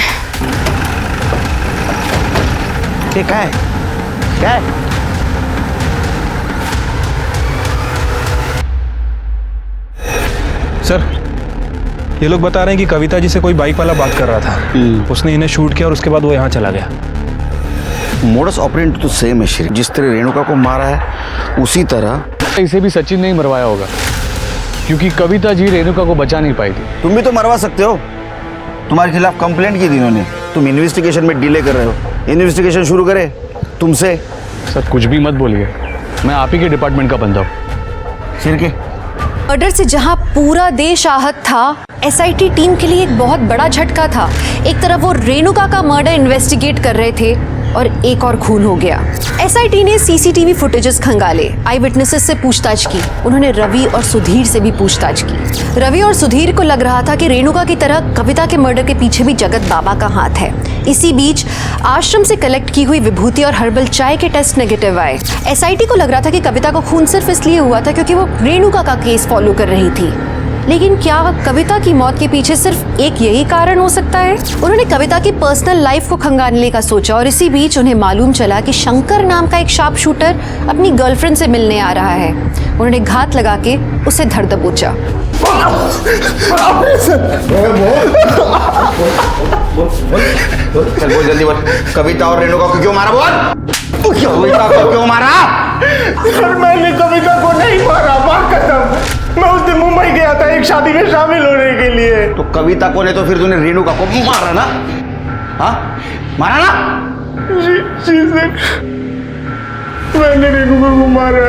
क्या है? क्या है? सर, ये लोग बता रहे हैं कि कविता जी से कोई बाइक वाला बात कर रहा था। उसने इन्हें शूट किया और उसके बाद वो यहाँ चला गया। मोडस ऑपरेंडी तो सेम है श्री। जिस तरह रेणुका को मारा है उसी तरह इसे भी सचिन ने ही मरवाया होगा, क्योंकि कविता जी रेणुका को बचा नहीं पाई थी। तुम भी तो मरवा सकते हो। तुम्हारे खिलाफ कंप्लेंट की थी इन्होंने। तुम इन्वेस्टिगेशन में डिले कर रहे हो। इन्वेस्टिगेशन शुरू करे तुमसे। सर कुछ भी मत बोलिए, मैं आप ही के डिपार्टमेंट का बंदा हूँ। शिरके, मर्डर से जहां पूरा देश आहत था, एसआईटी टीम के लिए एक बहुत बड़ा झटका था। एक तरफ वो रेणुका का मर्डर इन्वेस्टिगेट कर रहे थे और एक और खून हो गया। एसआईटी ने सीसीटीवी फुटेजेस खंगाले, आई विटनेसेस से पूछताछ की। उन्होंने रवि और सुधीर से भी पूछताछ की। रवि और सुधीर को लग रहा था कि रेणुका की तरह कविता के मर्डर के पीछे भी जगत बाबा का हाथ है। इसी बीच आश्रम से कलेक्ट की हुई विभूति और हर्बल चाय के टेस्ट नेगेटिव आए। एसआईटी को लग रहा था कि कविता को खून सिर्फ इसलिए हुआ था क्योंकि वो रेणुका का केस फॉलो कर रही थी। लेकिन क्या कविता की मौत के पीछे सिर्फ एक यही कारण हो सकता है? उन्होंने कविता की पर्सनल लाइफ को खंगालने का सोचा और इसी बीच उन्हें मालूम चला कि शंकर नाम का एक शार्प शूटर अपनी गर्लफ्रेंड से मिलने आ रहा है। उन्होंने घात लगा के उसे धर दबोचा। चल बोल जल्दी बोल, कविता और रेणुका को क्यों मारा? बोल कविता को क्यों मारा? सर मैंने कविता को नहीं मारा, मां कसम। मैं उस दिन मुंबई गया था एक शादी में शामिल होने के लिए। तो कविता को नहीं तो फिर तूने रेणुका को मारा ना? हाँ मारा ना? जी सर, मैंने रेणुका को मारा।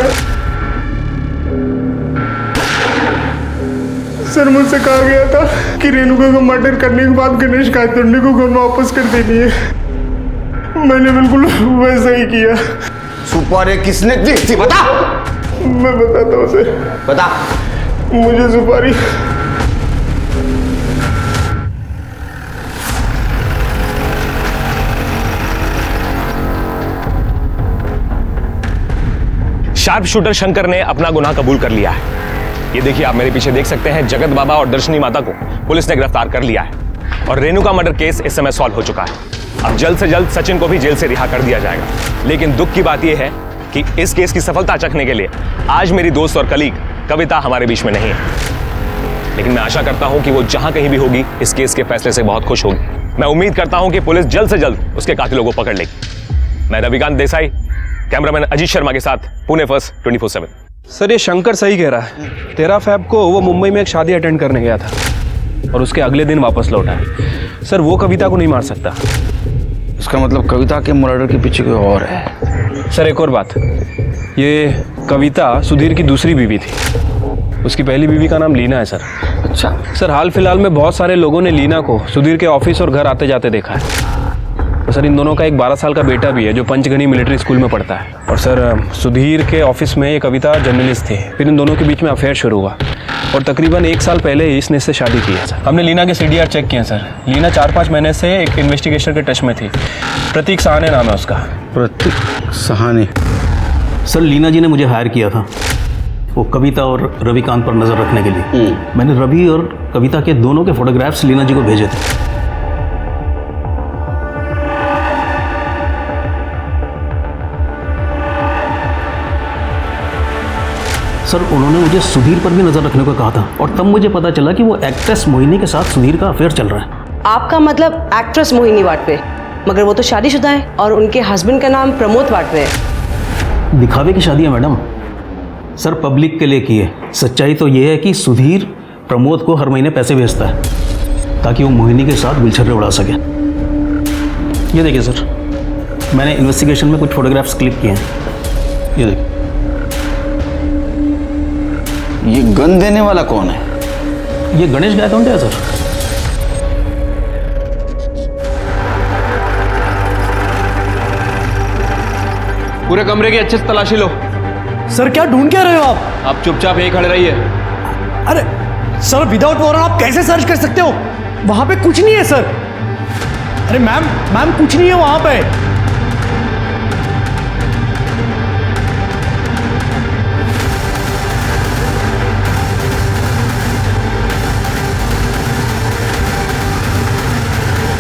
सर मुझसे कहा गया था कि रेणुका को मर्डर करने के बाद गणेश कायतुंडे को घर में वापस कर देनी है। मैंने बिल्कुल वैसा ही किया। सुपारी किसने दी थी बता? मैं बताता हूँ सर। बता। मुझे सुपारी शार्प शूटर शंकर ने अपना गुनाह कबूल कर लिया है। ये देखिए, आप मेरे पीछे देख सकते हैं, जगत बाबा और दर्शनी माता को पुलिस ने गिरफ्तार कर लिया है और रेणुका मर्डर केस इस समय सॉल्व हो चुका है। अब जल्द से जल्द सचिन को भी जेल से रिहा कर दिया जाएगा। लेकिन दुख की बात यह है कि इस केस की सफलता चखने के लिए आज मेरी दोस्त और कलीग कविता हमारे बीच में नहीं है। लेकिन मैं आशा करता हूं कि वो जहां कहीं भी होगी इस केस के फैसले से बहुत खुश होगी। मैं उम्मीद करता हूं कि पुलिस जल्द से जल्द उसके कातिलों को पकड़ लेगी। मैं रविकांत देसाई, कैमरामैन अजीत शर्मा के साथ, पुणे फर्स्ट 24/7। सर ये शंकर सही कह रहा है। 13 फ़रवरी को वो मुंबई में एक शादी अटेंड करने गया था और उसके अगले दिन वापस लौटा है। सर वो कविता को नहीं मार सकता। इसका मतलब कविता के मर्डर के पीछे कोई और है। सर एक और बात, ये कविता सुधीर की दूसरी बीवी थी। उसकी पहली बीवी का नाम लीना है सर। अच्छा सर, हाल फिलहाल में बहुत सारे लोगों ने लीना को सुधीर के ऑफिस और घर आते जाते देखा है। तो सर इन दोनों का एक 12 साल का बेटा भी है जो पंचगनी मिलिट्री स्कूल में पढ़ता है। और सर सुधीर के ऑफिस में ये कविता जर्नलिस्ट थी। फिर इन दोनों के बीच में अफेयर शुरू हुआ और तकरीबन 1 साल पहले इसने इससे शादी की है सर। हमने लीना के CDR चेक किए सर। लीना 4-5 महीने से एक इन्वेस्टिगेशन के टच में थी। प्रतीक सहाने नाम है उसका। प्रतीक सहाने? सर लीना जी ने मुझे हायर किया था वो कविता और रविकांत पर नज़र रखने के लिए। मैंने रवि और कविता के दोनों के फोटोग्राफ्स लीना जी को भेजे थे। सर उन्होंने मुझे सुधीर पर भी नज़र रखने को कहा था और तब मुझे पता चला कि वो एक्ट्रेस मोहिनी के साथ सुधीर का अफेयर चल रहा है। आपका मतलब एक्ट्रेस मोहिनी वाटवे, मगर वो तो शादीशुदा है और उनके हस्बैंड का नाम प्रमोद वाटवे है। दिखावे की शादी है मैडम। सर पब्लिक के लिए की है। सच्चाई तो ये है कि सुधीर प्रमोद को हर महीने पैसे भेजता है ताकि वो मोहिनी के साथ गुलछर्रे उड़ा सके। ये देखिए सर, मैंने इन्वेस्टिगेशन में कुछ फोटोग्राफ्स क्लिक किए हैं। ये देखिए। ये गन देने वाला कौन है? ये गणेश गायतोंडे है सर। पूरे कमरे की अच्छे से तलाशी लो। सर क्या ढूंढ क्या रहे हो आप? आप चुपचाप यहीं खड़े रहिए। अरे सर विदाउट वारंट आप कैसे सर्च कर सकते हो? वहां पे कुछ नहीं है सर। अरे मैम कुछ नहीं है वहां पे।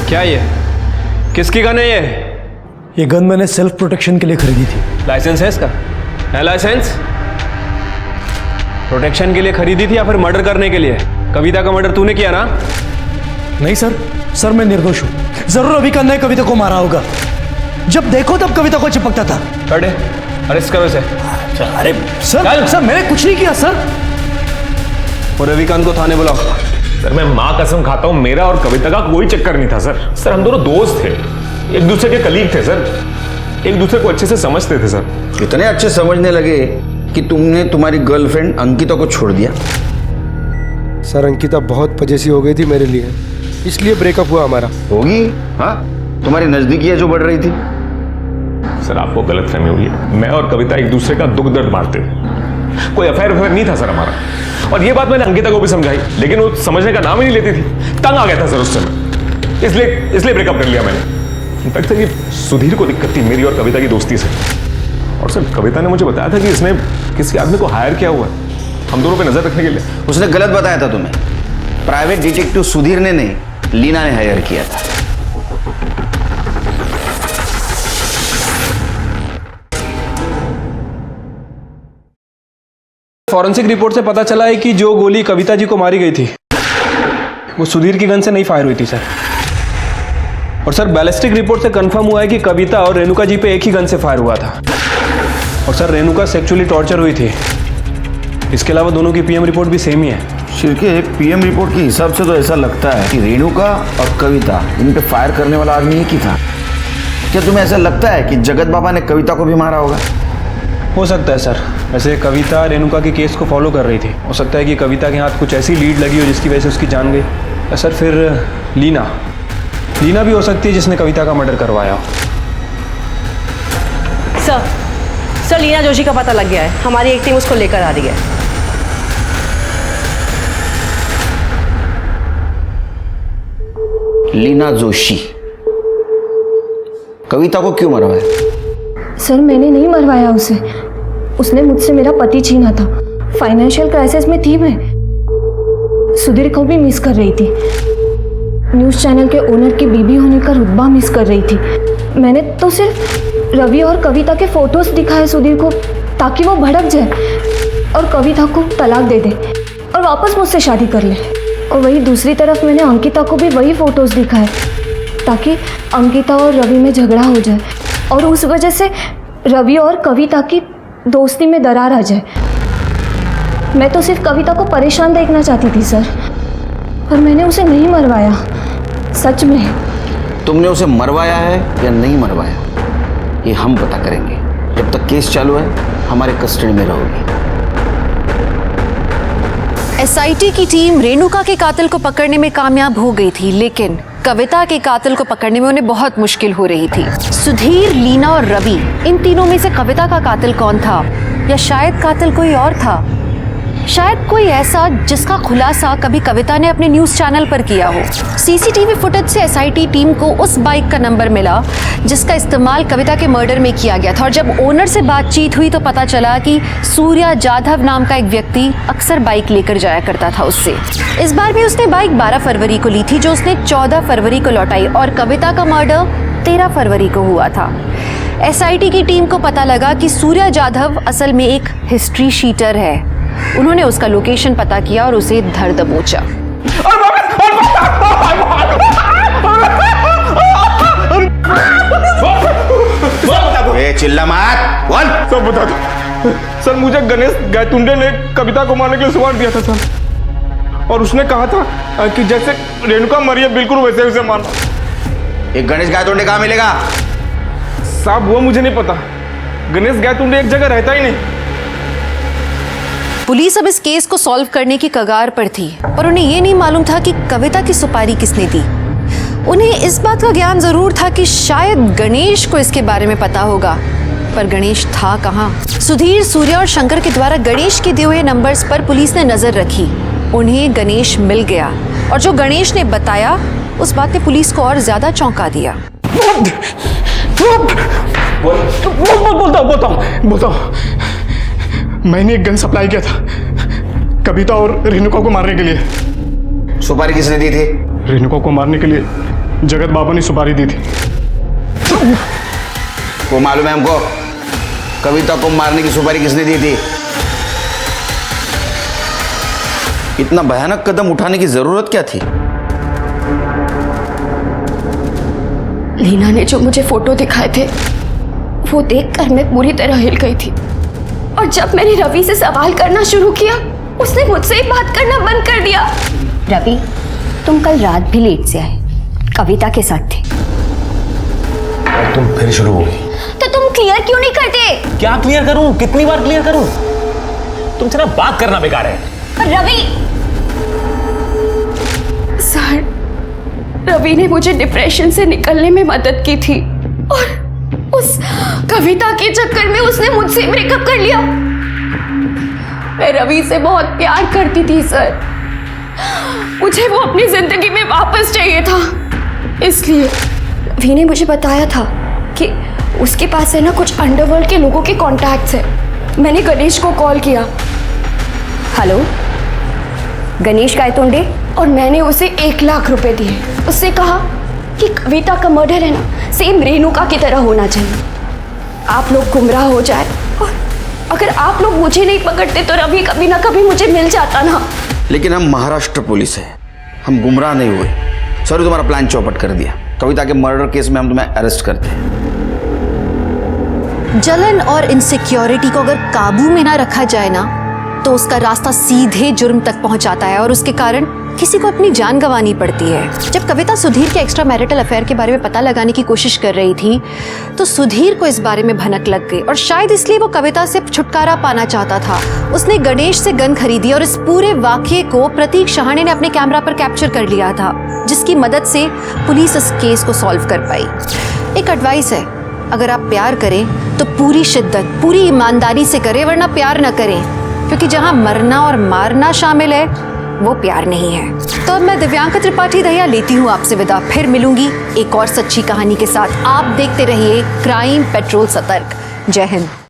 क्या ये किसकी गन है ये गन मैंने सेल्फ प्रोटेक्शन के लिए खरीदी थी। लाइसेंस है इसका? है लाइसेंस? प्रोटेक्शन के लिए खरीदी थी या फिर मर्डर करने के लिए? कविता का मर्डर तूने किया ना? नहीं सर मैं निर्दोष हूं। जरूर रविकांत ने कविता को मारा होगा। जब देखो तब कविता को चिपकता था। अरे अरेस्ट करो इसे। अरे सर मैंने कुछ नहीं किया सर। वो रविकांत को थाने बुलाओ। सर मैं माँ कसम खाता हूँ, मेरा और कविता का कोई चक्कर नहीं था सर। सर हम दोनों दोस्त थे, एक दूसरे के कलीग थे सर, एक दूसरे को अच्छे से समझते थे सर। इतने अच्छे समझने लगे कि तुमने तुम्हारी गर्लफ्रेंड अंकिता को छोड़ दिया? सर अंकिता बहुत पजेसिव हो गई थी मेरे लिए, इसलिए ब्रेकअप हुआ हमारा। होगी हाँ, तुम्हारी नजदीकियां जो बढ़ रही थी। सर आपको गलतफहमी हुई है, मैं और कविता एक दूसरे का दुख दर्द बांटते थे, कोई अफेयर नहीं था सर हमारा। और ये बात मैंने अंकिता को भी समझाई, लेकिन वो समझने का नाम ही नहीं लेती थी। तंग आ गया था सर उस समय, इसलिए ब्रेकअप कर लिया मैंने। इनफैक्ट सर ये सुधीर को दिक्कत थी मेरी और कविता की दोस्ती से। और सर कविता ने मुझे बताया था कि इसने किसी आदमी को हायर किया हुआ है हम दोनों पे नजर रखने के लिए। उसने गलत बताया था तुम्हें। प्राइवेट डिटेक्टिव सुधीर ने नहीं, लीना ने हायर किया था। फॉरेंसिक रिपोर्ट से पता चला है कि जो गोली कविता जी को मारी गई थी वो सुधीर की गन से नहीं फायर हुई थी सर। और सर बैलिस्टिक रिपोर्ट से कंफर्म हुआ है कि कविता और रेणुका जी पे एक ही गन से फायर हुआ था। और सर रेणुका सेक्सुअली टॉर्चर हुई थी। इसके अलावा दोनों की पीएम रिपोर्ट भी सेम ही है। शिरके, पीएम रिपोर्ट के हिसाब से तो ऐसा लगता है कि रेणुका और कविता इन पे फायर करने वाला आदमी एक ही था। क्या तुम्हें ऐसा लगता है कि जगत बाबा ने कविता को भी मारा होगा? हो सकता है सर। वैसे कविता रेणुका के केस को फॉलो कर रही थी। हो सकता है कि कविता के हाथ कुछ ऐसी लीड लगी हो जिसकी वजह से उसकी जान गई। सर फिर लीना भी हो सकती है जिसने कविता का मर्डर करवाया हो। सर लीना जोशी का पता लग गया है। हमारी एक टीम उसको लेकर आ रही है। लीना जोशी कविता को क्यों मरवाया? सर मैंने नहीं मरवाया उसे। उसने मुझसे मेरा पति छीना था। फाइनेंशियल क्राइसिस में थी मैं। सुधीर को भी मिस कर रही थी। न्यूज़ चैनल के ओनर की बीबी होने का रुतबा मिस कर रही थी। मैंने तो सिर्फ रवि और कविता के फोटोज दिखाए सुधीर को ताकि वो भड़क जाए और कविता को तलाक दे दे और वापस मुझसे शादी कर ले। और वही दूसरी तरफ मैंने अंकिता को भी वही फोटोज दिखाए ताकि अंकिता और रवि में झगड़ा हो जाए और उस वजह से रवि और कविता की दोस्ती में दरार आ जाए। मैं तो सिर्फ कविता को परेशान देखना चाहती थी सर, पर मैंने उसे नहीं मरवाया। सच में। तुमने उसे मरवाया है या नहीं मरवाया ये हम पता करेंगे। जब तक केस चालू है हमारे कस्टडी में रहोगी। एसआईटी की टीम रेणुका के कातिल को पकड़ने में कामयाब हो गई थी, लेकिन कविता के कातिल को पकड़ने में उन्हें बहुत मुश्किल हो रही थी। सुधीर, लीना और रवि, इन तीनों में से कविता का कातिल कौन था? या शायद कातिल कोई और था? शायद कोई ऐसा जिसका खुलासा कभी कविता ने अपने न्यूज़ चैनल पर किया हो। सीसीटीवी फुटेज से एसआईटी टीम को उस बाइक का नंबर मिला जिसका इस्तेमाल कविता के मर्डर में किया गया था। और जब ओनर से बातचीत हुई तो पता चला कि सूर्या जाधव नाम का एक व्यक्ति अक्सर बाइक लेकर जाया करता था उससे। इस बार भी उसने बाइक 12 फरवरी को ली थी, जो उसने 14 फरवरी को लौटाई। और कविता का मर्डर 13 फरवरी को हुआ था। एसआईटी की टीम को पता लगा कि सूर्या जाधव असल में एक हिस्ट्री शीटर है। उन्होंने उसका लोकेशन पता किया और उसे धर दबोचा। चिल्ला मत, बोल। सब बता दो सर। मुझे गणेश गायतुंडे ने कविता को मारने के लिए सवाल दिया था सर, और उसने कहा था कि जैसे रेणुका मरी है बिल्कुल वैसे उसे मारना। एक गणेश गायतुंडे कहाँ मिलेगा? साहब वो मुझे नहीं पता। गणेश गायतुंडे एक जगह रहता ही नहीं। पुलिस अब इस केस को सॉल्व करने की कगार पर थी, पर उन्हें यह नहीं मालूम था कि कविता की सुपारी किसने दी। उन्हें इस बात का ज्ञान जरूर था कि शायद गणेश को इसके बारे में पता होगा, पर गणेश था कहाँ? सुधीर, सूर्या और शंकर के द्वारा गणेश के दिए हुए नंबर्स पर पुलिस ने नजर रखी। उन्हें गणेश मिल गया और जो गणेश ने बताया उस बात ने पुलिस को और ज्यादा चौंका दिया। बोलता हूँ। मैंने एक गन सप्लाई किया था कविता और रेणुका को मारने के लिए। सुपारी किसने दी थी? रेणुका को मारने के लिए जगत बाबा ने सुपारी दी थी। वो मालूम है हमको। कविता को मारने की सुपारी किसने दी थी? इतना भयानक कदम उठाने की जरूरत क्या थी? लीना ने जो मुझे फोटो दिखाए थे वो देखकर मैं पूरी तरह हिल गई थी। और जब मैंने रवि से सवाल करना शुरू किया उसने मुझसे ही बात करना बंद कर दिया। रवि, तुम कल रात भी लेट से आए, कविता के साथ थे। और तुम फिर शुरू हो गई। तो तुम क्लियर क्यों नहीं करते? क्या क्लियर करूं? कितनी बार क्लियर करूं? तुमसे ना बात करना बेकार है। पर रवि, सर, रवि ने मुझे डिप्रेशन से निकलने में मदद की थी और उस कविता के चक्कर में उसने मुझसे ब्रेकअप कर लिया। मैं रवि से बहुत प्यार करती थी सर। मुझे वो अपनी जिंदगी में वापस चाहिए था। इसलिए रवि ने मुझे बताया था कि उसके पास है ना कुछ अंडरवर्ल्ड के लोगों के कॉन्टैक्ट्स हैं। मैंने गणेश को कॉल किया। हेलो, गणेश गायतोंडे? और मैंने उसे 1 लाख रुपए दिए। उससे कहा कि कविता का मर्डर है ना, सेम रेणुका की तरह होना चाहिए। आप लोग गुमराह हो जाए, और अगर आप लोग मुझे नहीं पकड़ते तो रवि कभी ना कभी मुझे मिल जाता ना। लेकिन हम महाराष्ट्र पुलिस है, हम गुमराह नहीं हुए। सॉरी, तुम्हारा प्लान चौपट कर दिया। कविता के मर्डर केस में हम तुम्हें अरेस्ट करते हैं। जलन और इनसिक्योरिटी को अगर काबू में ना रखा जाए ना, तो उसका रास्ता सीधे जुर्म तक पहुंचाता है और उसके कारण किसी को अपनी जान गंवानी पड़ती है। जब कविता सुधीर के एक्स्ट्रा मैरिटल अफेयर के बारे में पता लगाने की कोशिश कर रही थी, तो सुधीर को इस बारे में भनक लग गई और शायद इसलिए वो कविता से छुटकारा पाना चाहता था। उसने गणेश से गन खरीदी और इस पूरे वाकये को प्रतीक शहाणे ने अपने कैमरा पर कैप्चर कर लिया था, जिसकी मदद से पुलिस इस केस को सॉल्व कर पाई। एक एडवाइस है, अगर आप प्यार करें तो पूरी शिद्दत, पूरी ईमानदारी से करें, वरना प्यार न करें, क्योंकि जहां मरना और मारना शामिल है वो प्यार नहीं है। तो अब मैं दिव्यांका त्रिपाठी दहिया लेती हूँ आपसे विदा। फिर मिलूंगी एक और सच्ची कहानी के साथ। आप देखते रहिए क्राइम पेट्रोल सतर्क। जय हिंद।